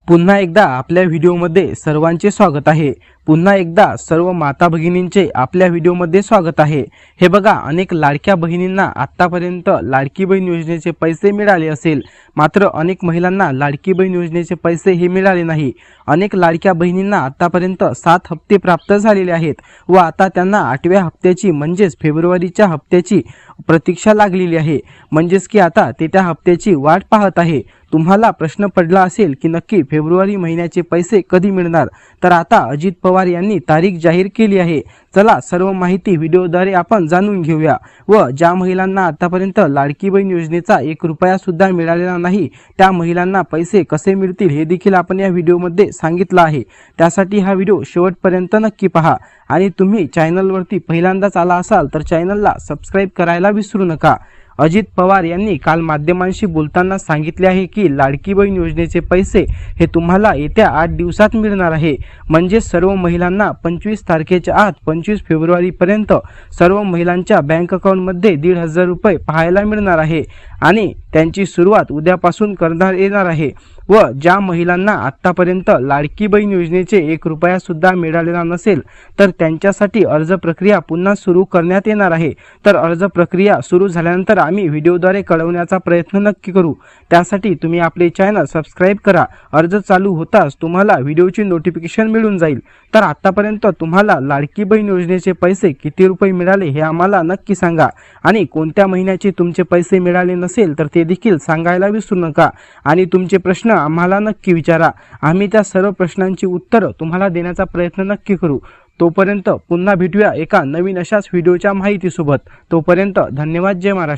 पुन्हा एकदा आपल्या व्हिडिओमध्ये सर्वांचे स्वागत आहे। पुन्हा एकदा सर्व माता भगिनींचे आपल्या व्हिडिओमध्ये स्वागत आहे। हे बघा, अनेक लाडक्या बहिणींना आतापर्यंत लाडकी बहीण योजनेचे पैसे मिळाले असेल, मात्र अनेक महिलांना लाडकी बहीण योजनेचे पैसे हे मिळाले नाही। अनेक लाडक्या बहिणींना आतापर्यंत 7 हप्ते प्राप्त झालेले आहेत व आता त्यांना 8व्या हप्त्याची म्हणजेच फेब्रुवारीच्या हप्त्याची प्रतीक्षा लागलेली आहे। म्हणजेच की आता ते त्या हप्त्याची वाट पाहत आहे। तुम्हाला प्रश्न पडला असेल की नक्की फेब्रुवारी महिन्याचे पैसे कधी मिळणार, तर आता अजित पवार यांनी तारीख जाहीर केली आहे। चला सर्व माहिती व्हिडिओद्वारे आपण जाणून घेऊया व ज्या महिलांना आतापर्यंत लाडकी बहीण योजनेचा 1 रुपया सुद्धा मिळालेला नाही त्या महिलांना पैसे कसे मिळतील हे देखील आपण या व्हिडिओमध्ये सांगितलं आहे। त्यासाठी हा व्हिडिओ शेवटपर्यंत नक्की पहा आणि तुम्ही चॅनलवरती पहिल्यांदाच आला असाल तर चॅनलला सबस्क्राइब करायला विसरू नका। अजित पवार यांनी काल माध्यमांशी बोलताना सांगितले आहे की लाडकी बहीण योजनेचे पैसे हे तुम्हाला येत्या 8 दिवसात मिळणार आहे। म्हणजे सर्व महिलांना 25 तारखेच्या आत 25 फेब्रुवारी पर्यंत सर्व महिलांच्या बँक अकाउंटमध्ये 1,500 रुपये पाहायला मिळणार आहे आणि त्यांची सुरुवात उद्यापासून करण्यात येणार आहे। व ज्या महिलांना आतापर्यंत लाडकी बहीण योजनेचे 1 रुपया सुद्धा मिळालेला नसेल तर त्यांच्यासाठी अर्ज प्रक्रिया पुन्हा सुरू करण्यात येणार आहे। तर अर्ज प्रक्रिया सुरू झाल्यानंतर आम्ही व्हिडिओद्वारे कळवण्याचा प्रयत्न नक्की करू। त्यासाठी तुम्ही आपले चॅनल सबस्क्राइब करा। अर्ज चालू होताच तुम्हाला व्हिडिओची नोटिफिकेशन मिळून जाईल। तर आतापर्यंत तुम्हाला लाडकी बहीण योजनेचे पैसे किती रुपये मिळाले हे आम्हाला नक्की सांगा आणि कोणत्या महिन्याचे तुमचे पैसे मिळाले नसेल तर ते देखील सांगायला विसरू नका आणि तुमचे प्रश्न आम्हाला नक्की विचारा। आम्ही त्या सर्व प्रश्नांची उत्तरं तुम्हाला देण्याचा प्रयत्न नक्की करू। तोपर्यंत पुन्हा भेटूया एका नवीन अशाच व्हिडिओच्या माहितीसोबत। तोपर्यंत धन्यवाद। जय महाराष्ट्र।